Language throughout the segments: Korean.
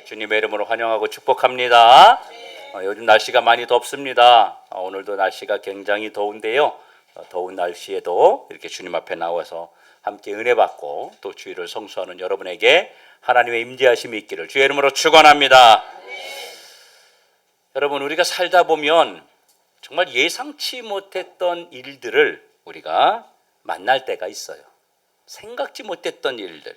주님의 이름으로 환영하고 축복합니다. 요즘 날씨가 많이 덥습니다. 오늘도 날씨가 굉장히 더운데요. 더운 날씨에도 이렇게 주님 앞에 나와서 함께 은혜 받고 또 주의를 성수하는 여러분에게 하나님의 임재하심이 있기를 주의 이름으로 축원합니다. 여러분, 우리가 살다 보면 정말 예상치 못했던 일들을 우리가 만날 때가 있어요. 생각지 못했던 일들.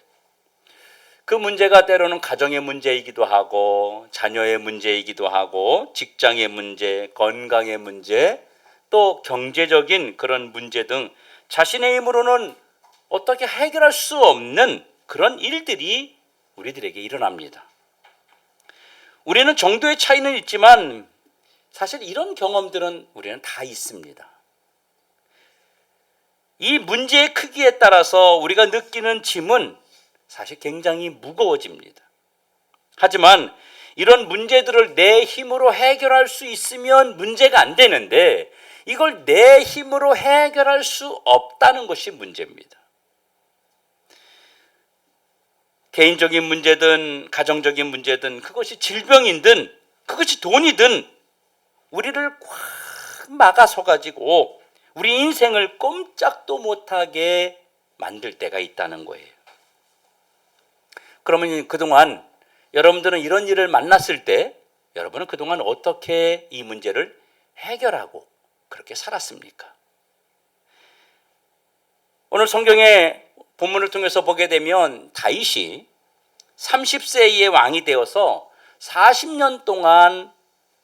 그 문제가 때로는 가정의 문제이기도 하고 자녀의 문제이기도 하고 직장의 문제, 건강의 문제, 또 경제적인 그런 문제 등 자신의 힘으로는 어떻게 해결할 수 없는 그런 일들이 우리들에게 일어납니다. 우리는 정도의 차이는 있지만 사실 이런 경험들은 우리는 다 있습니다. 이 문제의 크기에 따라서 우리가 느끼는 짐은 사실 굉장히 무거워집니다. 하지만 이런 문제들을 내 힘으로 해결할 수 있으면 문제가 안 되는데 이걸 내 힘으로 해결할 수 없다는 것이 문제입니다. 개인적인 문제든 가정적인 문제든 그것이 질병이든 그것이 돈이든 우리를 꽉 막아서가지고 우리 인생을 꼼짝도 못하게 만들 때가 있다는 거예요. 그러면 그동안 여러분들은 이런 일을 만났을 때 여러분은 그동안 어떻게 이 문제를 해결하고 그렇게 살았습니까? 오늘 성경의 본문을 통해서 보게 되면 다윗이 30세의 왕이 되어서 40년 동안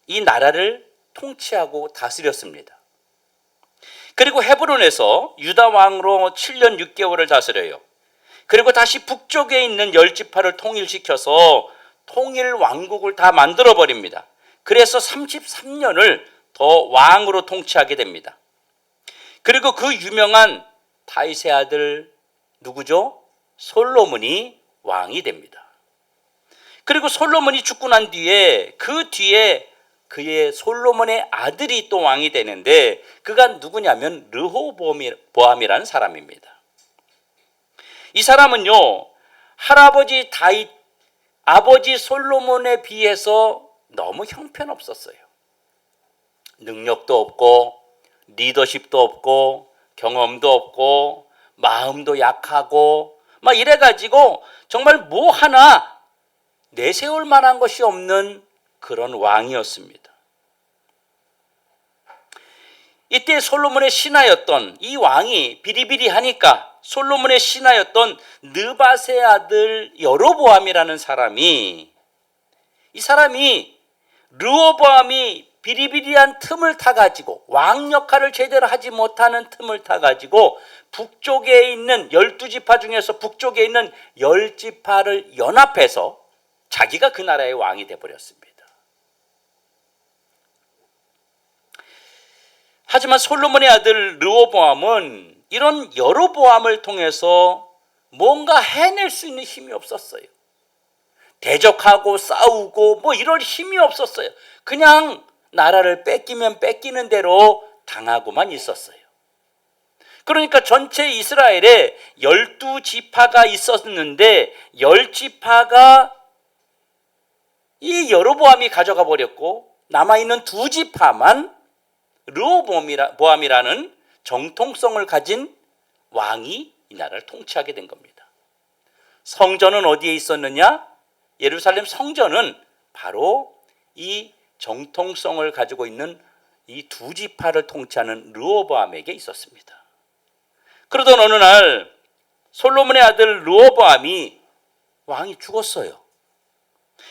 이 나라를 통치하고 다스렸습니다. 그리고 헤브론에서 유다 왕으로 7년 6개월을 다스려요. 그리고 다시 북쪽에 있는 10지파를 통일시켜서 통일 왕국을 다 만들어 버립니다. 그래서 33년을 더 왕으로 통치하게 됩니다. 그리고 그 유명한 다윗의 아들 누구죠? 솔로몬이 왕이 됩니다. 그리고 솔로몬이 죽고 난 뒤에 그의 솔로몬의 아들이 또 왕이 되는데 그가 누구냐면 르호보암이라는 사람입니다. 이 사람은요, 할아버지 다윗, 아버지 솔로몬에 비해서 너무 형편없었어요. 능력도 없고 리더십도 없고 경험도 없고 마음도 약하고 막 이래가지고 정말 뭐 하나 내세울 만한 것이 없는 그런 왕이었습니다. 이때 솔로몬의 신하였던 이 왕이 비리비리하니까 솔로몬의 신하였던 느밧의 아들 여로보암이라는 사람이 르호보암이 비리비리한 틈을 타가지고 왕 역할을 제대로 하지 못하는 틈을 타가지고 북쪽에 있는 12지파 중에서 북쪽에 있는 10지파를 연합해서 자기가 그 나라의 왕이 되어버렸습니다. 하지만 솔로몬의 아들 르호보암은 이런 여로보암을 통해서 뭔가 해낼 수 있는 힘이 없었어요. 대적하고 싸우고 뭐 이럴 힘이 없었어요. 그냥 나라를 뺏기면 뺏기는 대로 당하고만 있었어요. 그러니까 전체 이스라엘에 12지파가 있었는데 10지파가 이 여로보암이 가져가 버렸고 남아있는 2지파만 르호보암이라는 정통성을 가진 왕이 이 나라를 통치하게 된 겁니다. 성전은 어디에 있었느냐? 예루살렘 성전은 바로 이 정통성을 가지고 있는 이 2지파를 통치하는 르호보암에게 있었습니다. 그러던 어느 날 솔로몬의 아들 르호보암이 왕이 죽었어요.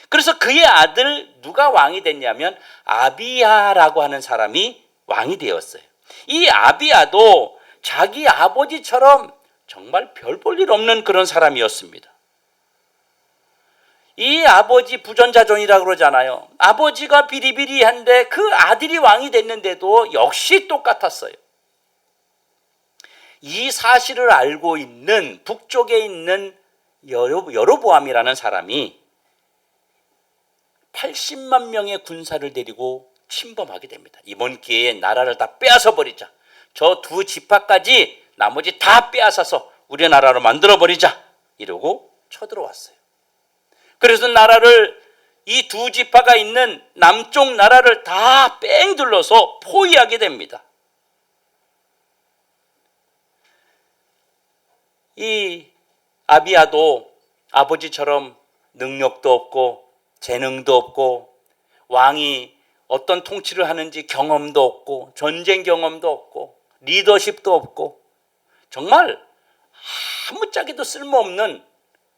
그래서 그의 아들 누가 왕이 됐냐면 아비야라고 하는 사람이 왕이 되었어요. 이 아비야도 자기 아버지처럼 정말 별 볼 일 없는 그런 사람이었습니다. 이 아버지 부전자존이라고 그러잖아요. 아버지가 비리비리한데 그 아들이 왕이 됐는데도 역시 똑같았어요. 이 사실을 알고 있는 북쪽에 있는 여로보암이라는 사람이 80만 명의 군사를 데리고 침범하게 됩니다. 이번 기회에 나라를 다 빼앗아 버리자. 저 2지파까지 나머지 다 빼앗아서 우리나라로 만들어 버리자. 이러고 쳐들어왔어요. 그래서 나라를 이 두 지파가 있는 남쪽 나라를 다 뺑 둘러서 포위하게 됩니다. 이 아비야도 아버지처럼 능력도 없고 재능도 없고 왕이 어떤 통치를 하는지 경험도 없고 전쟁 경험도 없고 리더십도 없고 정말 아무짝에도 쓸모없는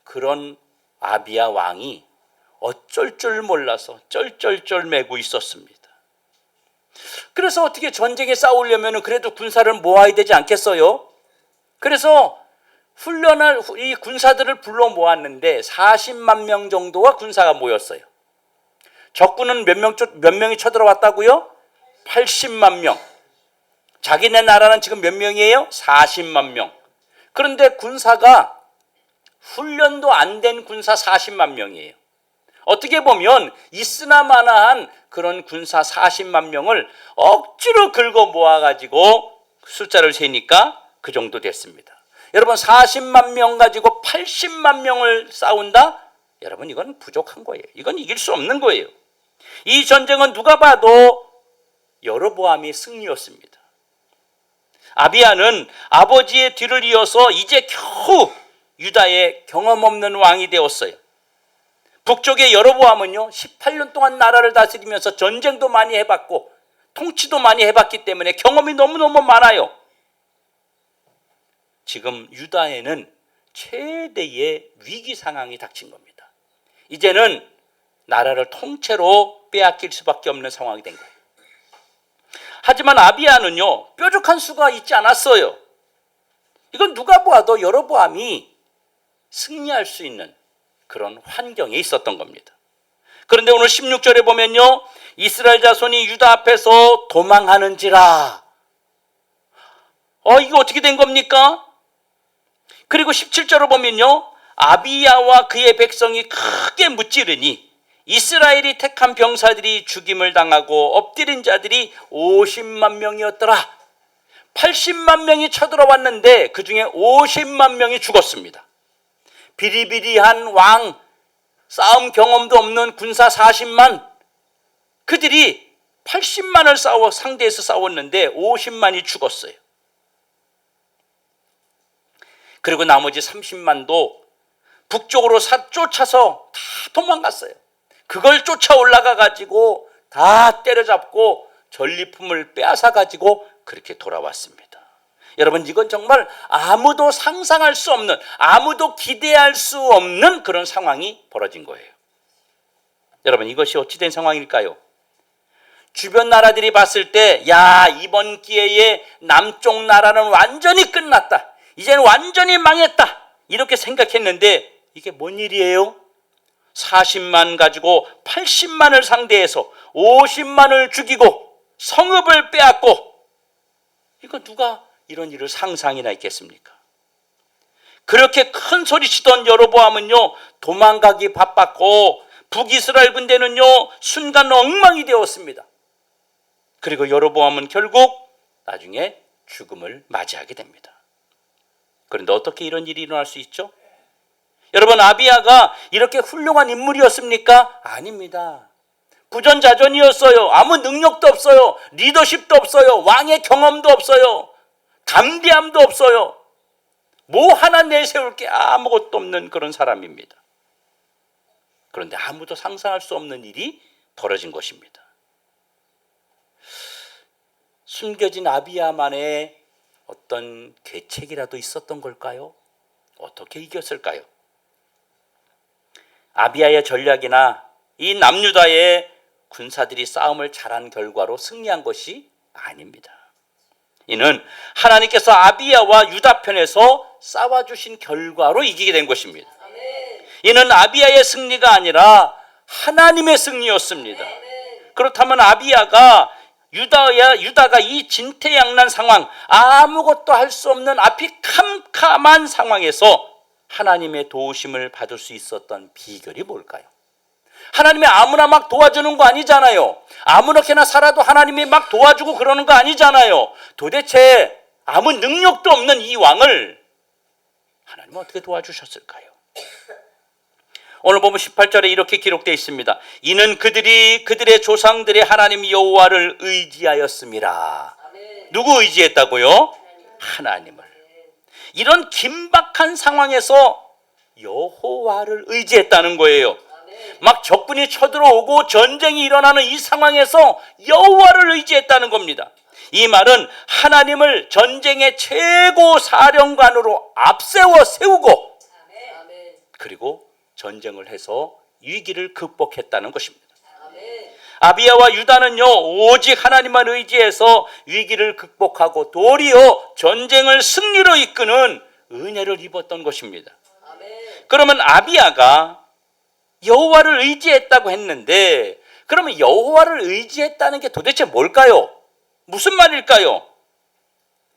그런 아비야 왕이 어쩔 줄 몰라서 쩔쩔쩔매고 있었습니다. 그래서 어떻게 전쟁에 싸우려면 그래도 군사를 모아야 되지 않겠어요? 그래서 훈련할 이 군사들을 불러 모았는데 40만 명 정도가 군사가 모였어요. 적군은 몇 명이 쳐들어왔다고요? 80만 명. 자기네 나라는 지금 몇 명이에요? 40만 명. 그런데 군사가 훈련도 안 된 군사 40만 명이에요. 어떻게 보면 있으나마나한 그런 군사 40만 명을 억지로 긁어 모아가지고 숫자를 세니까 그 정도 됐습니다. 여러분 40만 명 가지고 80만 명을 싸운다? 여러분 이건 부족한 거예요. 이건 이길 수 없는 거예요. 이 전쟁은 누가 봐도 여로보암이 승리였습니다. 아비야는 아버지의 뒤를 이어서 이제 겨우 유다의 경험 없는 왕이 되었어요. 북쪽의 여로보암은요 18년 동안 나라를 다스리면서 전쟁도 많이 해봤고 통치도 많이 해봤기 때문에 경험이 너무너무 많아요. 지금 유다에는 최대의 위기 상황이 닥친 겁니다. 이제는 나라를 통째로 빼앗길 수밖에 없는 상황이 된 거예요. 하지만 아비야는요 뾰족한 수가 있지 않았어요. 이건 누가 보아도 여로보암이 승리할 수 있는 그런 환경에 있었던 겁니다. 그런데 오늘 16절에 보면요 이스라엘 자손이 유다 앞에서 도망하는지라. 이거 어떻게 된 겁니까? 그리고 17절을 보면요 아비야와 그의 백성이 크게 무찌르니 이스라엘이 택한 병사들이 죽임을 당하고 엎드린 자들이 50만 명이었더라. 80만 명이 쳐들어왔는데 그 중에 50만 명이 죽었습니다. 비리비리한 왕, 싸움 경험도 없는 군사 40만, 그들이 80만을 상대해서 싸웠는데 50만이 죽었어요. 그리고 나머지 30만도 북쪽으로 쫓아서 다 도망갔어요. 그걸 쫓아 올라가 가지고 다 때려잡고 전리품을 빼앗아 가지고 그렇게 돌아왔습니다. 여러분 이건 정말 아무도 상상할 수 없는, 아무도 기대할 수 없는 그런 상황이 벌어진 거예요. 여러분 이것이 어찌 된 상황일까요? 주변 나라들이 봤을 때 야 이번 기회에 남쪽 나라는 완전히 끝났다. 이제는 완전히 망했다. 이렇게 생각했는데 이게 뭔 일이에요? 40만 가지고 80만을 상대해서 50만을 죽이고 성읍을 빼앗고, 이거 누가 이런 일을 상상이나 있겠습니까? 그렇게 큰 소리치던 여로보암은요 도망가기 바빴고 북이스라엘 군대는요 순간 엉망이 되었습니다. 그리고 여로보암은 결국 나중에 죽음을 맞이하게 됩니다. 그런데 어떻게 이런 일이 일어날 수 있죠? 여러분 아비야가 이렇게 훌륭한 인물이었습니까? 아닙니다. 부전자전이었어요. 아무 능력도 없어요. 리더십도 없어요. 왕의 경험도 없어요. 담대함도 없어요. 뭐 하나 내세울 게 아무것도 없는 그런 사람입니다. 그런데 아무도 상상할 수 없는 일이 벌어진 것입니다. 숨겨진 아비야만의 어떤 계책이라도 있었던 걸까요? 어떻게 이겼을까요? 아비야의 전략이나 이 남유다의 군사들이 싸움을 잘한 결과로 승리한 것이 아닙니다. 이는 하나님께서 아비야와 유다 편에서 싸워주신 결과로 이기게 된 것입니다. 이는 아비야의 승리가 아니라 하나님의 승리였습니다. 그렇다면 아비야가 유다가 이 진퇴양난 상황, 아무것도 할 수 없는 앞이 캄캄한 상황에서 하나님의 도우심을 받을 수 있었던 비결이 뭘까요? 하나님이 아무나 막 도와주는 거 아니잖아요. 아무렇게나 살아도 하나님이 막 도와주고 그러는 거 아니잖아요. 도대체 아무 능력도 없는 이 왕을 하나님은 어떻게 도와주셨을까요? 오늘 보면 18절에 이렇게 기록되어 있습니다. 이는 그들이 그들의 조상들의 하나님 여호와를 의지하였습니다. 누구 의지했다고요? 하나님을. 이런 긴박한 상황에서 여호와를 의지했다는 거예요. 막 적군이 쳐들어오고 전쟁이 일어나는 이 상황에서 여호와를 의지했다는 겁니다. 이 말은 하나님을 전쟁의 최고 사령관으로 앞세워 세우고 그리고 전쟁을 해서 위기를 극복했다는 것입니다. 아비야와 유다는요 오직 하나님만 의지해서 위기를 극복하고 도리어 전쟁을 승리로 이끄는 은혜를 입었던 것입니다. 그러면 아비야가 여호와를 의지했다고 했는데 그러면 여호와를 의지했다는 게 도대체 뭘까요? 무슨 말일까요?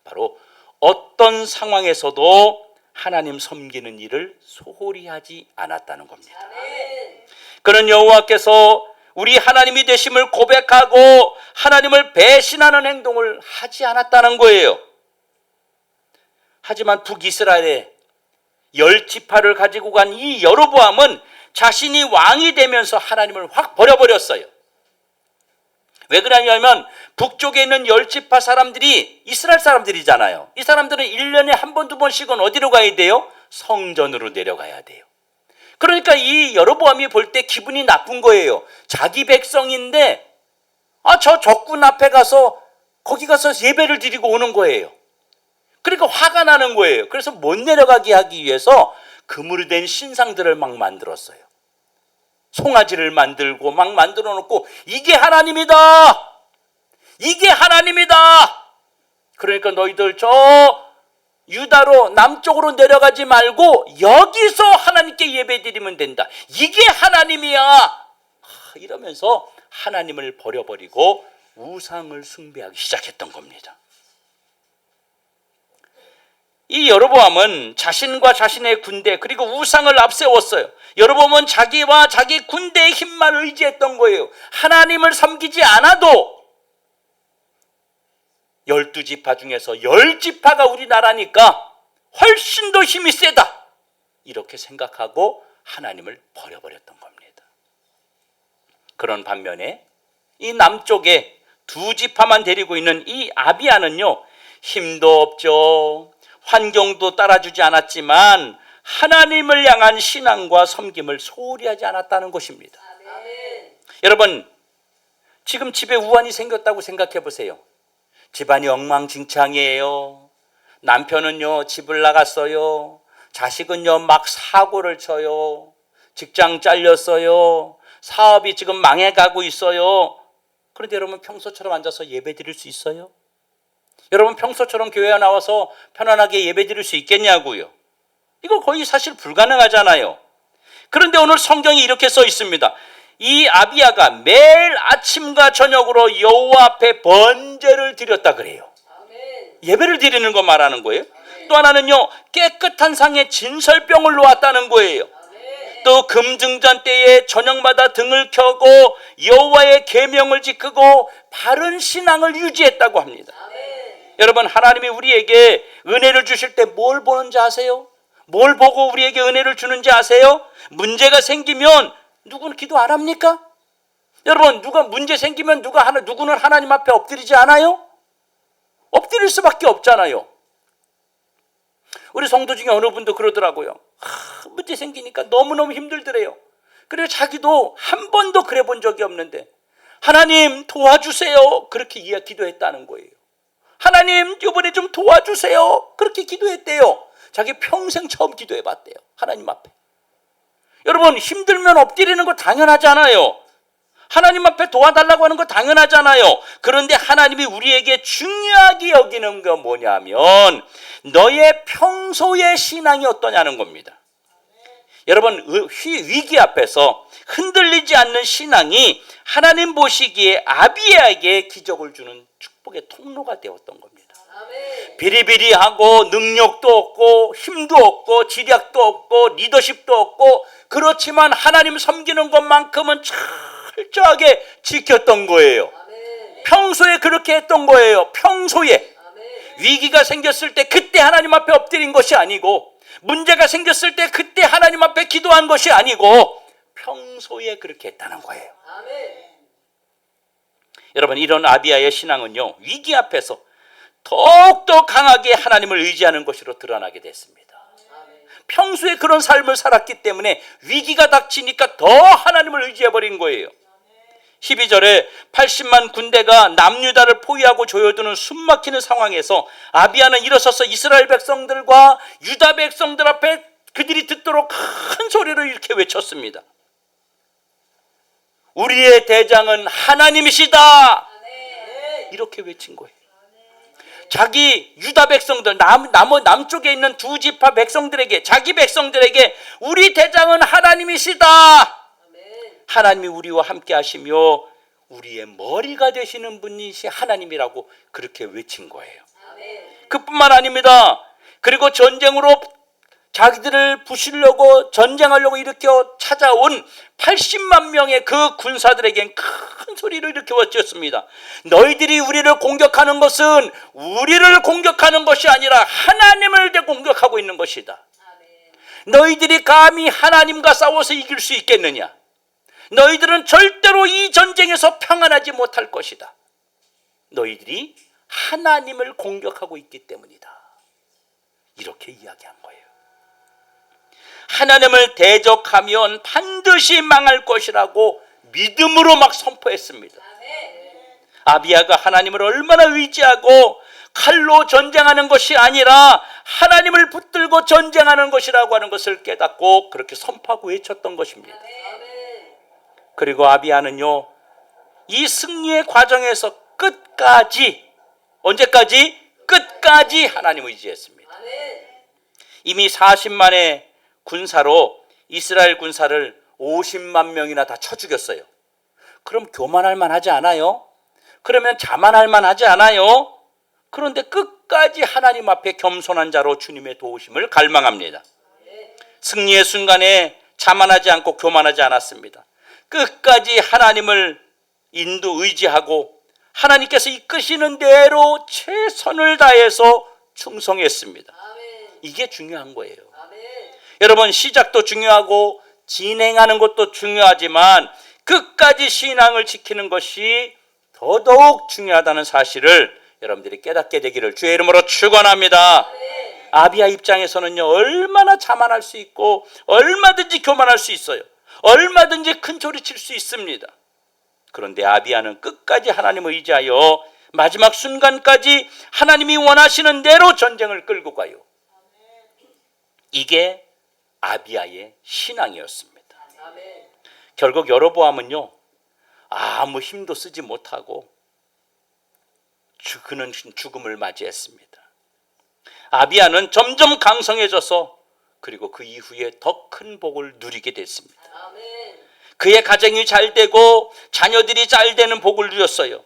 바로 어떤 상황에서도 하나님 섬기는 일을 소홀히 하지 않았다는 겁니다. 그는 여호와께서 우리 하나님이 되심을 고백하고 하나님을 배신하는 행동을 하지 않았다는 거예요. 하지만 북이스라엘의 10지파를 가지고 간 이 여로보암은 자신이 왕이 되면서 하나님을 확 버려버렸어요. 왜 그러냐면 북쪽에 있는 10지파 사람들이 이스라엘 사람들이잖아요. 이 사람들은 1년에 한 번, 두 번씩은 어디로 가야 돼요? 성전으로 내려가야 돼요. 그러니까 이 여로보암이 볼 때 기분이 나쁜 거예요. 자기 백성인데 저 적군 앞에 가서 거기 가서 예배를 드리고 오는 거예요. 그러니까 화가 나는 거예요. 그래서 못 내려가게 하기 위해서 금으로 된 신상들을 막 만들었어요. 송아지를 만들고 막 만들어 놓고 이게 하나님이다. 이게 하나님이다. 그러니까 너희들 저 유다로 남쪽으로 내려가지 말고 여기서 하나님께 예배드리면 된다. 이게 하나님이야. 이러면서 하나님을 버려버리고 우상을 숭배하기 시작했던 겁니다. 이 여로보암은 자신과 자신의 군대 그리고 우상을 앞세웠어요. 여로보암은 자기와 자기 군대의 힘만 의지했던 거예요. 하나님을 섬기지 않아도 12지파 중에서 10지파가 우리나라니까 훨씬 더 힘이 세다. 이렇게 생각하고 하나님을 버려버렸던 겁니다. 그런 반면에 이 남쪽에 2지파만 데리고 있는 이 아비야는요. 힘도 없죠. 환경도 따라주지 않았지만 하나님을 향한 신앙과 섬김을 소홀히 하지 않았다는 것입니다. 여러분 지금 집에 우환이 생겼다고 생각해 보세요. 집안이 엉망진창이에요. 남편은요 집을 나갔어요. 자식은요 막 사고를 쳐요. 직장 잘렸어요. 사업이 지금 망해가고 있어요. 그런데 여러분 평소처럼 앉아서 예배 드릴 수 있어요? 여러분 평소처럼 교회에 나와서 편안하게 예배 드릴 수 있겠냐고요. 이거 거의 사실 불가능하잖아요. 그런데 오늘 성경이 이렇게 써 있습니다. 이 아비야가 매일 아침과 저녁으로 여호와 앞에 번제를 드렸다 그래요. 예배를 드리는 거 말하는 거예요. 또 하나는요 깨끗한 상에 진설병을 놓았다는 거예요. 또 금증잔 때에 저녁마다 등을 켜고 여호와의 계명을 지키고 바른 신앙을 유지했다고 합니다. 여러분 하나님이 우리에게 은혜를 주실 때 뭘 보는지 아세요? 뭘 보고 우리에게 은혜를 주는지 아세요? 문제가 생기면 누구는 기도 안 합니까? 여러분 누가 문제 생기면 누구는 하나님 앞에 엎드리지 않아요? 엎드릴 수밖에 없잖아요. 우리 성도 중에 어느 분도 그러더라고요. 문제 생기니까 너무너무 힘들더래요. 그래서 자기도 한 번도 그래 본 적이 없는데 하나님 도와주세요 그렇게 기도했다는 거예요. 하나님 이번에 좀 도와주세요 그렇게 기도했대요. 자기 평생 처음 기도해봤대요. 하나님 앞에. 여러분 힘들면 엎드리는 거 당연하잖아요. 하나님 앞에 도와달라고 하는 거 당연하잖아요. 그런데 하나님이 우리에게 중요하게 여기는 건 뭐냐면 너의 평소의 신앙이 어떠냐는 겁니다. 여러분 위기 앞에서 흔들리지 않는 신앙이 하나님 보시기에 아비야에게 기적을 주는 축복의 통로가 되었던 겁니다. 비리비리하고 능력도 없고 힘도 없고 지략도 없고 리더십도 없고 그렇지만 하나님 섬기는 것만큼은 철저하게 지켰던 거예요. 평소에 그렇게 했던 거예요. 평소에 위기가 생겼을 때 그때 하나님 앞에 엎드린 것이 아니고 문제가 생겼을 때 그때 하나님 앞에 기도한 것이 아니고 평소에 그렇게 했다는 거예요. 아멘. 여러분, 이런 아비야의 신앙은요, 위기 앞에서 더욱더 강하게 하나님을 의지하는 것으로 드러나게 됐습니다. 아멘. 평소에 그런 삶을 살았기 때문에 위기가 닥치니까 더 하나님을 의지해버린 거예요. 12절에 80만 군대가 남유다를 포위하고 조여두는 숨막히는 상황에서 아비야는 일어서서 이스라엘 백성들과 유다 백성들 앞에 그들이 듣도록 큰 소리로 이렇게 외쳤습니다. 우리의 대장은 하나님이시다. 이렇게 외친 거예요. 자기 유다 백성들, 남쪽에 있는 두 지파 백성들에게, 자기 백성들에게 우리 대장은 하나님이시다. 하나님이 우리와 함께 하시며 우리의 머리가 되시는 분이시 하나님이라고 그렇게 외친 거예요. 그뿐만 아닙니다. 그리고 전쟁으로 자기들을 부수려고 전쟁하려고 일으켜 찾아온 80만 명의 그 군사들에겐 큰 소리를 이렇게 외쳤습니다. 너희들이 우리를 공격하는 것은 우리를 공격하는 것이 아니라 하나님을 공격하고 있는 것이다. 너희들이 감히 하나님과 싸워서 이길 수 있겠느냐? 너희들은 절대로 이 전쟁에서 평안하지 못할 것이다. 너희들이 하나님을 공격하고 있기 때문이다. 이렇게 이야기한 거예요. 하나님을 대적하면 반드시 망할 것이라고 믿음으로 막 선포했습니다. 아비야가 하나님을 얼마나 의지하고 칼로 전쟁하는 것이 아니라 하나님을 붙들고 전쟁하는 것이라고 하는 것을 깨닫고 그렇게 선포하고 외쳤던 것입니다. 그리고 아비야는요, 이 승리의 과정에서 끝까지, 언제까지? 끝까지 하나님을 의지했습니다. 이미 40만의 군사로 이스라엘 군사를 50만 명이나 다 쳐 죽였어요. 그럼 교만할 만하지 않아요? 그러면 자만할 만하지 않아요? 그런데 끝까지 하나님 앞에 겸손한 자로 주님의 도우심을 갈망합니다. 승리의 순간에 자만하지 않고 교만하지 않았습니다. 끝까지 하나님을 의지하고 하나님께서 이끄시는 대로 최선을 다해서 충성했습니다. 이게 중요한 거예요. 여러분, 시작도 중요하고 진행하는 것도 중요하지만 끝까지 신앙을 지키는 것이 더더욱 중요하다는 사실을 여러분들이 깨닫게 되기를 주의 이름으로 축원합니다. 아비야 입장에서는요, 얼마나 자만할 수 있고 얼마든지 교만할 수 있어요. 얼마든지 큰 소리 칠 수 있습니다. 그런데 아비야는 끝까지 하나님을 의지하여 마지막 순간까지 하나님이 원하시는 대로 전쟁을 끌고 가요. 이게 아비야의 신앙이었습니다. 결국 여로보암은요, 아무 힘도 쓰지 못하고 그는 죽음을 맞이했습니다. 아비야는 점점 강성해져서 그리고 그 이후에 더 큰 복을 누리게 됐습니다. 그의 가정이 잘 되고 자녀들이 잘 되는 복을 누렸어요.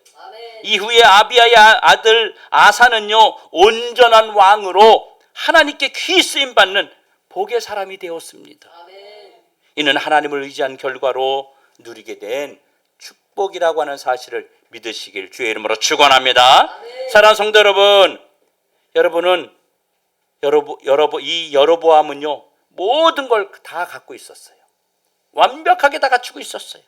이후에 아비야의 아들 아사는요, 온전한 왕으로 하나님께 귀 쓰임 받는 복의 사람이 되었습니다. 이는 하나님을 의지한 결과로 누리게 된 축복이라고 하는 사실을 믿으시길 주의 이름으로 축원합니다. 사랑하는 성도 여러분, 여러분은 이 여로보암은요, 모든 걸 다 갖고 있었어요. 완벽하게 다 갖추고 있었어요.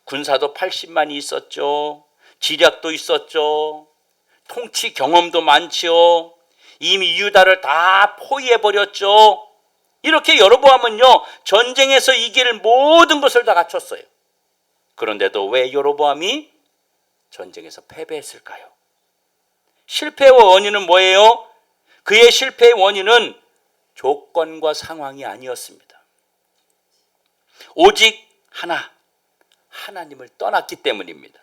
군사도 80만이 있었죠. 지략도 있었죠. 통치 경험도 많지요. 이미 유다를 다 포위해버렸죠. 이렇게 여로보암은요, 전쟁에서 이길 모든 것을 다 갖췄어요. 그런데도 왜 여로보암이 전쟁에서 패배했을까요? 실패의 원인은 뭐예요? 그의 실패의 원인은 조건과 상황이 아니었습니다. 오직 하나님을 떠났기 때문입니다.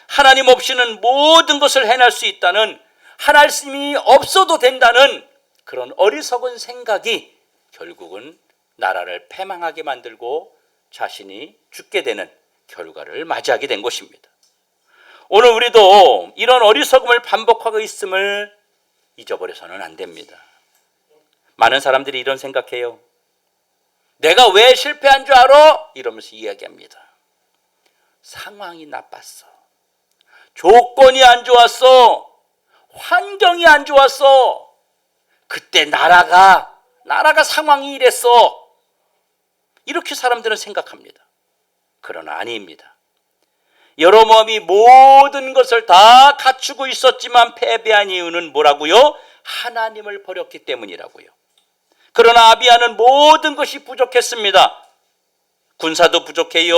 하나님 없이는 모든 것을 해낼 수 있다는, 하나님이 없어도 된다는 그런 어리석은 생각이 결국은 나라를 패망하게 만들고 자신이 죽게 되는 결과를 맞이하게 된 것입니다. 오늘 우리도 이런 어리석음을 반복하고 있음을 잊어버려서는 안 됩니다. 많은 사람들이 이런 생각해요. 내가 왜 실패한 줄 알아? 이러면서 이야기합니다. 상황이 나빴어. 조건이 안 좋았어. 환경이 안 좋았어. 그때 나라가 나라가 상황이 이랬어. 이렇게 사람들은 생각합니다. 그러나 아닙니다. 여로보암이 모든 것을 다 갖추고 있었지만 패배한 이유는 뭐라고요? 하나님을 버렸기 때문이라고요. 그러나 아비야는 모든 것이 부족했습니다. 군사도 부족해요.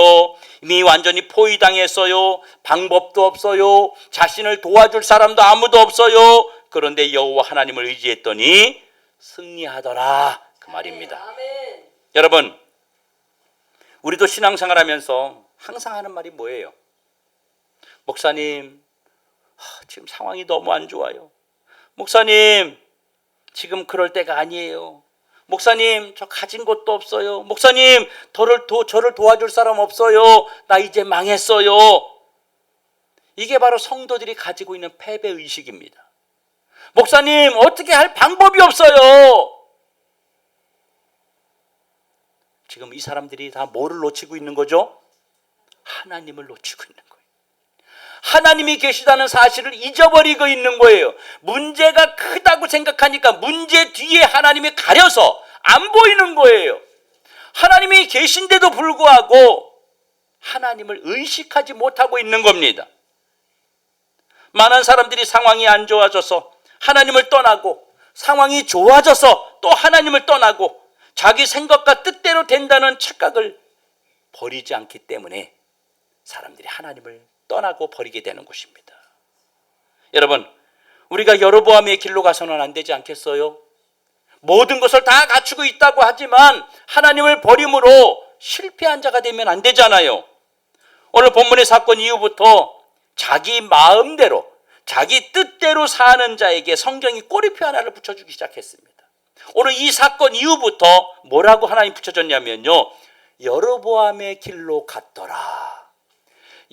이미 완전히 포위당했어요. 방법도 없어요. 자신을 도와줄 사람도 아무도 없어요. 그런데 여호와 하나님을 의지했더니 승리하더라, 그 말입니다. 아멘. 여러분, 우리도 신앙생활하면서 항상 하는 말이 뭐예요? 목사님, 지금 상황이 너무 안 좋아요. 목사님, 지금 그럴 때가 아니에요. 목사님, 저 가진 것도 없어요. 목사님, 저를 도와줄 사람 없어요. 나 이제 망했어요. 이게 바로 성도들이 가지고 있는 패배의식입니다. 목사님, 어떻게 할 방법이 없어요. 지금 이 사람들이 다 뭐를 놓치고 있는 거죠? 하나님을 놓치고 있는 거예요. 하나님이 계시다는 사실을 잊어버리고 있는 거예요. 문제가 크다고 생각하니까 문제 뒤에 하나님이 가려서 안 보이는 거예요. 하나님이 계신데도 불구하고 하나님을 의식하지 못하고 있는 겁니다. 많은 사람들이 상황이 안 좋아져서 하나님을 떠나고, 상황이 좋아져서 또 하나님을 떠나고, 자기 생각과 뜻대로 된다는 착각을 버리지 않기 때문에 사람들이 하나님을 떠나고 버리게 되는 것입니다. 여러분, 우리가 여로보암의 길로 가서는 안 되지 않겠어요? 모든 것을 다 갖추고 있다고 하지만 하나님을 버림으로 실패한 자가 되면 안 되잖아요. 오늘 본문의 사건 이후부터 자기 마음대로, 자기 뜻대로 사는 자에게 성경이 꼬리표 하나를 붙여주기 시작했습니다. 오늘 이 사건 이후부터 뭐라고 하나님 붙여줬냐면요, 여로보암의 길로 갔더라.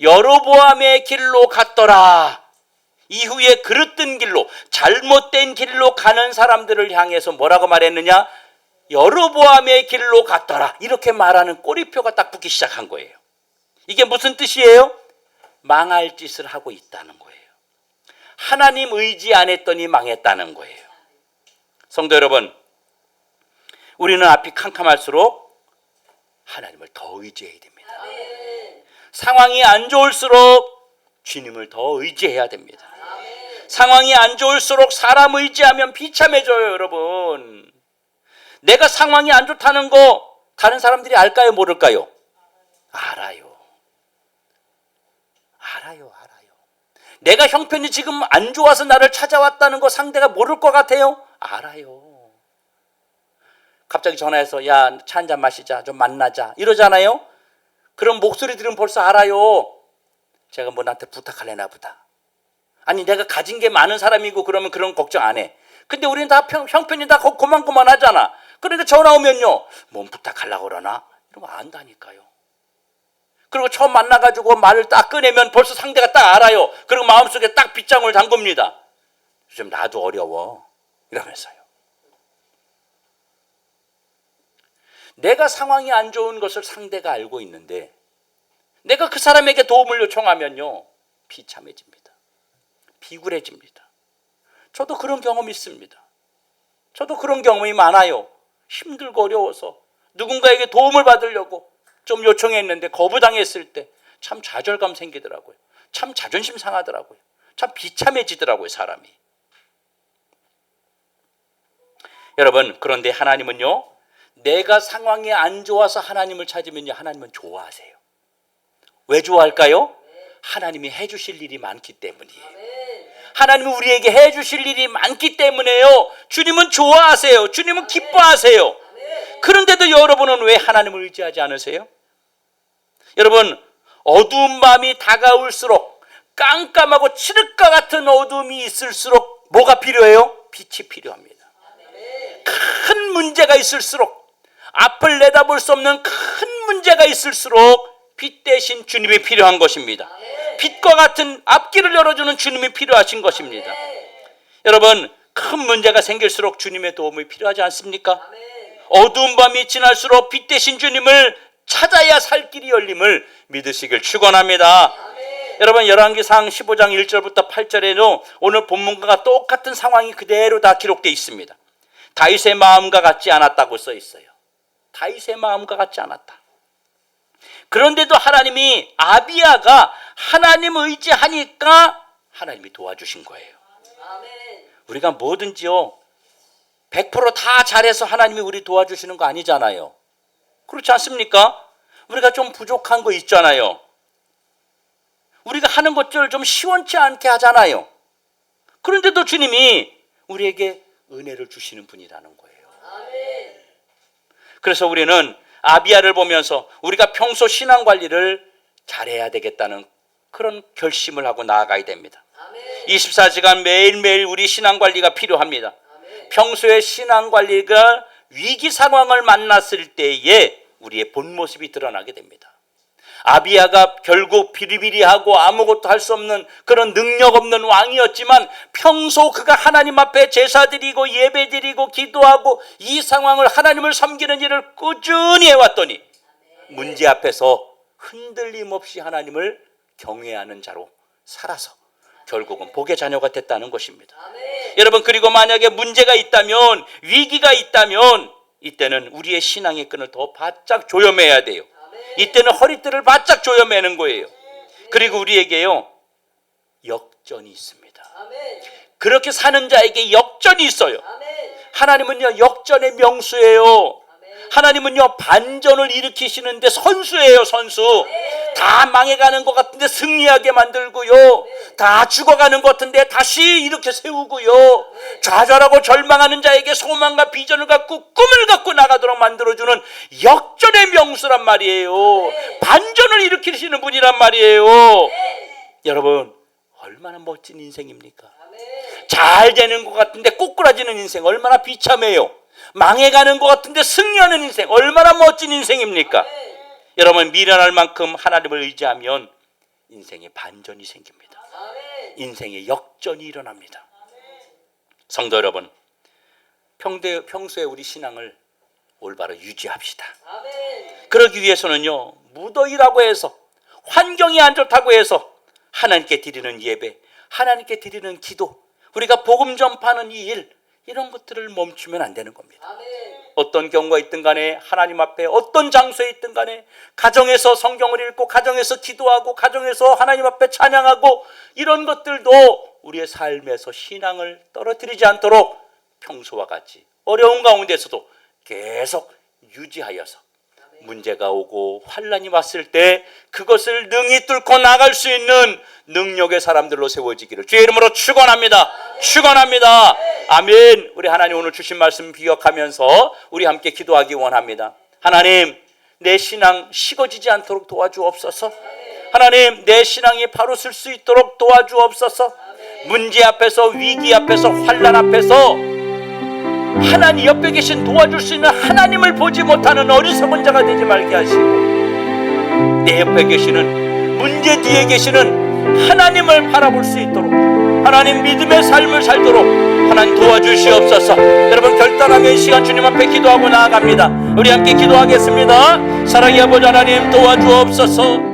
여로보암의 길로 갔더라. 이후에 그릇된 길로, 잘못된 길로 가는 사람들을 향해서 뭐라고 말했느냐? 여로보암의 길로 갔더라. 이렇게 말하는 꼬리표가 딱 붙기 시작한 거예요. 이게 무슨 뜻이에요? 망할 짓을 하고 있다는 거예요. 하나님 의지 안 했더니 망했다는 거예요. 성도 여러분, 우리는 앞이 캄캄할수록 하나님을 더 의지해야 됩니다. 상황이 안 좋을수록 주님을 더 의지해야 됩니다. 상황이 안 좋을수록 사람 의지하면 비참해져요, 여러분. 내가 상황이 안 좋다는 거 다른 사람들이 알까요, 모를까요? 알아요. 내가 형편이 지금 안 좋아서 나를 찾아왔다는 거 상대가 모를 것 같아요? 알아요. 갑자기 전화해서 야, 차 한잔 마시자, 좀 만나자 이러잖아요. 그럼 목소리 들으면 벌써 알아요. 제가 뭐 나한테 부탁할래나 보다. 아니, 내가 가진 게 많은 사람이고 그러면 그런 걱정 안 해. 근데 우리는 다 형편이 다 고만고만하잖아. 그러니까 전화 오면요, 뭐 부탁하려고 그러나? 이러면 안다니까요. 그리고 처음 만나가지고 말을 딱 꺼내면 벌써 상대가 딱 알아요. 그리고 마음속에 딱 빗장울 담굽니다. 요즘 나도 어려워 이러면서요. 내가 상황이 안 좋은 것을 상대가 알고 있는데 내가 그 사람에게 도움을 요청하면요, 비참해집니다. 비굴해집니다. 저도 그런 경험이 있습니다. 저도 그런 경험이 많아요. 힘들고 어려워서 누군가에게 도움을 받으려고 좀 요청했는데 거부당했을 때 참 좌절감 생기더라고요. 참 자존심 상하더라고요. 참 비참해지더라고요, 사람이. 여러분, 그런데 하나님은요, 내가 상황이 안 좋아서 하나님을 찾으면요, 하나님은 좋아하세요. 왜 좋아할까요? 하나님이 해주실 일이 많기 때문이에요. 하나님은 우리에게 해주실 일이 많기 때문에요, 주님은 좋아하세요. 주님은 기뻐하세요. 그런데도 여러분은 왜 하나님을 의지하지 않으세요? 여러분, 어두운 밤이 다가올수록, 깜깜하고 칠흑과 같은 어둠이 있을수록 뭐가 필요해요? 빛이 필요합니다. 큰 문제가 있을수록, 앞을 내다볼 수 없는 큰 문제가 있을수록 빛 대신 주님이 필요한 것입니다. 빛과 같은 앞길을 열어주는 주님이 필요하신 것입니다. 여러분, 큰 문제가 생길수록 주님의 도움이 필요하지 않습니까? 어두운 밤이 지날수록 빛 대신 주님을 찾아야 살 길이 열림을 믿으시길 축원합니다. 여러분, 열왕기상 15장 1절부터 8절에는 오늘 본문과 똑같은 상황이 그대로 다 기록되어 있습니다. 다윗의 마음과 같지 않았다고 써 있어요. 다윗의 마음과 같지 않았다. 그런데도 하나님이 아비야가 하나님 의지하니까 하나님이 도와주신 거예요. 우리가 뭐든지요 100%다 잘해서 하나님이 우리 도와주시는 거 아니잖아요. 그렇지 않습니까? 우리가 좀 부족한 거 있잖아요. 우리가 하는 것들 좀 시원치 않게 하잖아요. 그런데도 주님이 우리에게 은혜를 주시는 분이라는 거예요. 그래서 우리는 아비야를 보면서 우리가 평소 신앙 관리를 잘해야 되겠다는 그런 결심을 하고 나아가야 됩니다. 24시간 매일매일 우리 신앙 관리가 필요합니다. 평소에 신앙 관리가 위기 상황을 만났을 때에 우리의 본 모습이 드러나게 됩니다. 아비야가 결국 비리비리하고 아무것도 할 수 없는 그런 능력 없는 왕이었지만 평소 그가 하나님 앞에 제사드리고 예배드리고 기도하고 이 상황을 하나님을 섬기는 일을 꾸준히 해왔더니 문제 앞에서 흔들림 없이 하나님을 경외하는 자로 살아서 결국은 복의 자녀가 됐다는 것입니다. 여러분, 그리고 만약에 문제가 있다면, 위기가 있다면 이때는 우리의 신앙의 끈을 더 바짝 조여매야 돼요. 이때는 허리띠를 바짝 조여매는 거예요. 그리고 우리에게요 역전이 있습니다. 그렇게 사는 자에게 역전이 있어요. 하나님은요 역전의 명수예요. 하나님은요 반전을 일으키시는데 선수예요. 선수. 다 망해가는 것 같은데 승리하게 만들고요, 다 죽어가는 것 같은데 다시 이렇게 세우고요, 좌절하고 절망하는 자에게 소망과 비전을 갖고 꿈을 갖고 나가도록 만들어주는 역전의 명수란 말이에요. 반전을 일으키시는 분이란 말이에요. 여러분, 얼마나 멋진 인생입니까? 잘 되는 것 같은데 꼬꾸라지는 인생 얼마나 비참해요. 망해가는 것 같은데 승리하는 인생 얼마나 멋진 인생입니까? 여러분, 미련할 만큼 하나님을 의지하면 인생에 반전이 생깁니다. 인생에 역전이 일어납니다. 성도 여러분, 평소에 우리 신앙을 올바로 유지합시다. 그러기 위해서는요 무더위라고 해서, 환경이 안 좋다고 해서 하나님께 드리는 예배, 하나님께 드리는 기도, 우리가 복음 전파하는 이 일, 이런 것들을 멈추면 안 되는 겁니다. 어떤 경우가 있든 간에 하나님 앞에 어떤 장소에 있든 간에 가정에서 성경을 읽고 가정에서 기도하고 가정에서 하나님 앞에 찬양하고, 이런 것들도 우리의 삶에서 신앙을 떨어뜨리지 않도록 평소와 같이 어려운 가운데서도 계속 유지하여서 문제가 오고 환난이 왔을 때 그것을 능히 뚫고 나갈 수 있는 능력의 사람들로 세워지기를 주의 이름으로 축원합니다. 축원합니다. 아멘. 우리 하나님 오늘 주신 말씀 기억하면서 우리 함께 기도하기 원합니다. 하나님, 내 신앙 식어지지 않도록 도와주옵소서. 하나님, 내 신앙이 바로 설 수 있도록 도와주옵소서. 문제 앞에서, 위기 앞에서, 환난 앞에서 하나님 옆에 계신 도와줄 수 있는 하나님을 보지 못하는 어리석은 자가 되지 말게 하시고, 내 옆에 계시는, 문제 뒤에 계시는 하나님을 바라볼 수 있도록, 하나님 믿음의 삶을 살도록 하나님 도와주시옵소서. 여러분, 결단하며 이 시간 주님 앞에 기도하고 나아갑니다. 우리 함께 기도하겠습니다. 사랑의 아버지 하나님, 도와주옵소서.